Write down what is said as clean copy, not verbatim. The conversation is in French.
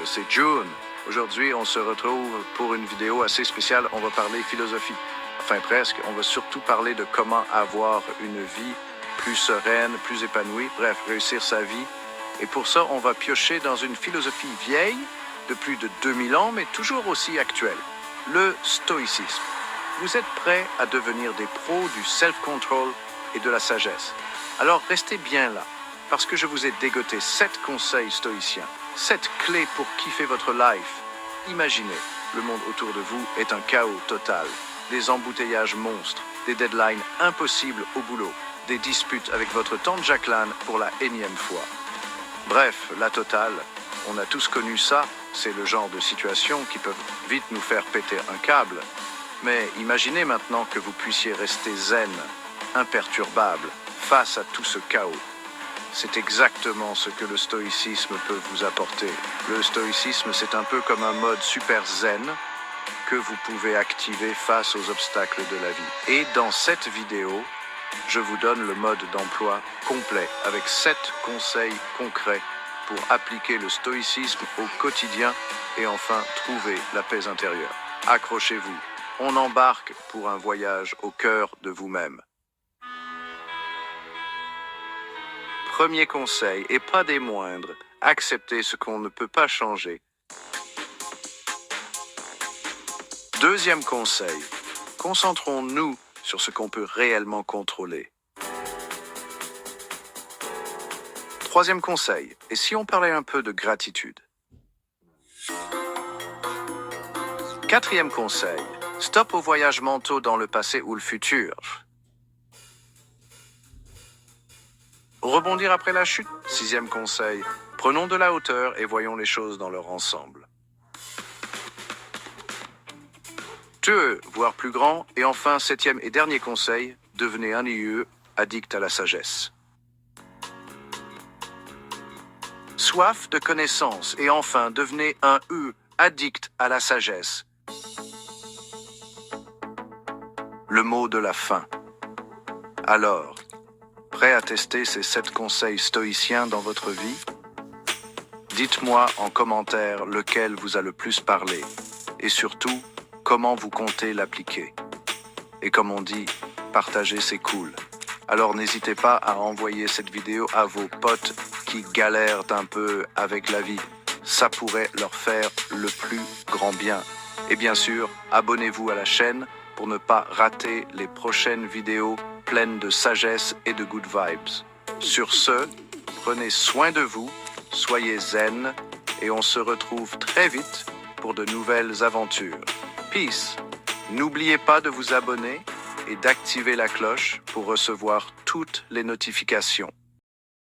c'est June. Aujourd'hui, on se retrouve pour une vidéo assez spéciale. On va parler philosophie. Enfin, presque. On va surtout parler de comment avoir une vie plus sereine, plus épanouie. Bref, réussir sa vie. Et pour ça, on va piocher dans une philosophie vieille, de plus de 2000 ans, mais toujours aussi actuelle. Le stoïcisme. Vous êtes prêts à devenir des pros du self-control et de la sagesse. Alors, restez bien là, parce que je vous ai dégoté 7 conseils stoïciens, 7 clés pour kiffer votre life. Imaginez, le monde autour de vous est un chaos total. Des embouteillages monstres, des deadlines impossibles au boulot, des disputes avec votre tante Jacqueline pour la énième fois. Bref, la totale, on a tous connu ça, c'est le genre de situation qui peuvent vite nous faire péter un câble. Mais imaginez maintenant que vous puissiez rester zen, imperturbable, face à tout ce chaos. C'est exactement ce que le stoïcisme peut vous apporter. Le stoïcisme, c'est un peu comme un mode super zen que vous pouvez activer face aux obstacles de la vie. Et dans cette vidéo, je vous donne le mode d'emploi complet avec 7 conseils concrets pour appliquer le stoïcisme au quotidien et enfin trouver la paix intérieure. Accrochez-vous, on embarque pour un voyage au cœur de vous-même. Premier conseil, et pas des moindres, acceptez ce qu'on ne peut pas changer. Deuxième conseil, concentrons-nous sur ce qu'on peut réellement contrôler. Troisième conseil, et si on parlait un peu de gratitude? Quatrième conseil, stop aux voyages mentaux dans le passé ou le futur. Rebondir après la chute? Sixième conseil, prenons de la hauteur et voyons les choses dans leur ensemble. 2, voire plus grand, et enfin, septième et dernier conseil, devenez un IE, addict à la sagesse. Soif de connaissance, et enfin, devenez un E, addict à la sagesse. Le mot de la fin. Alors, prêt à tester ces 7 conseils stoïciens dans votre vie? Dites-moi en commentaire lequel vous a le plus parlé, et surtout, comment vous comptez l'appliquer. Et comme on dit, partager c'est cool. Alors n'hésitez pas à envoyer cette vidéo à vos potes qui galèrent un peu avec la vie. Ça pourrait leur faire le plus grand bien. Et bien sûr, abonnez-vous à la chaîne pour ne pas rater les prochaines vidéos pleines de sagesse et de good vibes. Sur ce, prenez soin de vous, soyez zen, et on se retrouve très vite pour de nouvelles aventures. Peace! N'oubliez pas de vous abonner et d'activer la cloche pour recevoir toutes les notifications.